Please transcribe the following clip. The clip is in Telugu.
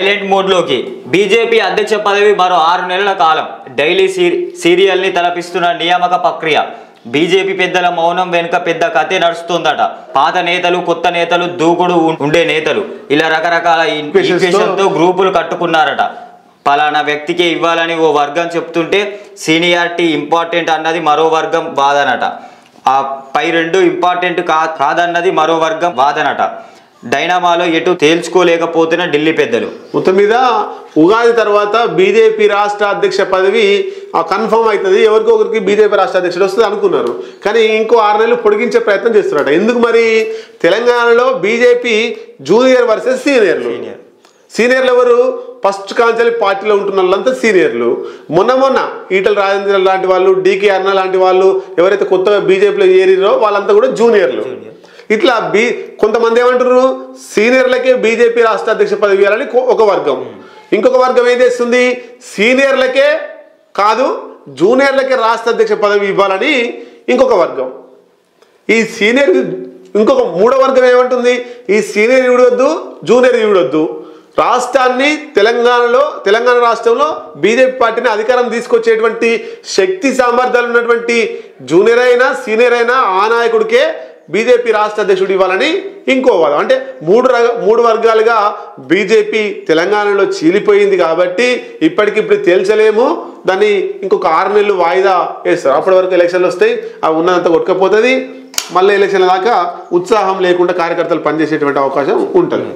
సైలెంట్ మోడ్లోకి బీజేపీ అధ్యక్ష పదవి మరో 6 నెలల కాలం డైలీ సీరియల్ని తలపిస్తున్న నియామక ప్రక్రియ. బీజేపీ పెద్దల మౌనం వెనుక పెద్ద కథే నడుస్తుందట. పాత నేతలు, కొత్త నేతలు, దూకుడు ఉండే నేతలు ఇలా రకరకాల ఇన్ఫ్లేషన్తో గ్రూపులు కట్టుకున్నారట. పలానా వ్యక్తికే ఇవ్వాలని ఓ వర్గం చెప్తుంటే సీనియారిటీ ఇంపార్టెంట్ అన్నది మరో వర్గం వాదనట. ఆ పై రెండు ఇంపార్టెంట్ కాదన్నది మరో వర్గం వాదనట. డైనామాలో ఎటు తేల్చుకోలేకపోతున్న ఢిల్లీ పెద్దలు. మొత్తం మీద ఉగాది తర్వాత బీజేపీ రాష్ట్ర అధ్యక్ష పదవి కన్ఫర్మ్ అవుతుంది, ఎవరికొకరికి బీజేపీ రాష్ట్ర అధ్యక్షుడు వస్తుంది అనుకున్నారు. కానీ ఇంకో 6 నెలలు పొడిగించే ప్రయత్నం చేస్తున్నారట. ఎందుకు మరి? తెలంగాణలో బీజేపీ జూనియర్ వర్సెస్ సీనియర్లు ఎవరు? ఫస్ట్ కాంచెలి పార్టీలో ఉంటున్న వాళ్ళంతా సీనియర్లు. మొన్న ఈటల రాజేంద్ర లాంటి వాళ్ళు, డికే అన్న లాంటి వాళ్ళు ఎవరైతే కొత్తగా బీజేపీలో ఏరిరో వాళ్ళంతా కూడా జూనియర్లు. ఇట్లా కొంతమంది ఏమంటారు, సీనియర్లకే బీజేపీ రాష్ట్ర అధ్యక్ష పదవి ఇవ్వాలని ఒక వర్గం. ఇంకొక వర్గం ఏం చేస్తుంది, సీనియర్లకే కాదు జూనియర్లకే రాష్ట్ర అధ్యక్ష పదవి ఇవ్వాలని ఇంకొక వర్గం. ఈ సీనియర్ ఇంకొక మూడో వర్గం ఏమంటుంది, ఈ సీనియర్ ఇవ్వడొద్దు, జూనియర్ ఇవ్వడొద్దు. రాష్ట్రాన్ని తెలంగాణ రాష్ట్రంలో బీజేపీ పార్టీని అధికారం తీసుకొచ్చేటువంటి శక్తి సామర్థ్యాలు ఉన్నటువంటి జూనియర్ అయినా సీనియర్ అయినా ఆ నాయకుడికే బీజేపీ రాష్ట్ర అధ్యక్షుడు ఇవ్వాలని ఇంకో వాదం. అంటే మూడు వర్గాలుగా బీజేపీ తెలంగాణలో చీలిపోయింది కాబట్టి ఇప్పటికిప్పుడు తేల్చలేము, దాన్ని ఇంకొక 6 నెలలు వాయిదా వేస్తారు. అప్పటి వరకు ఎలక్షన్లు వస్తాయి, అవి ఉన్నదంతా కొట్టుకపోతుంది. మళ్ళీ ఎలక్షన్ల దాకా ఉత్సాహం లేకుండా కార్యకర్తలు పనిచేసేటువంటి అవకాశం ఉంటుంది.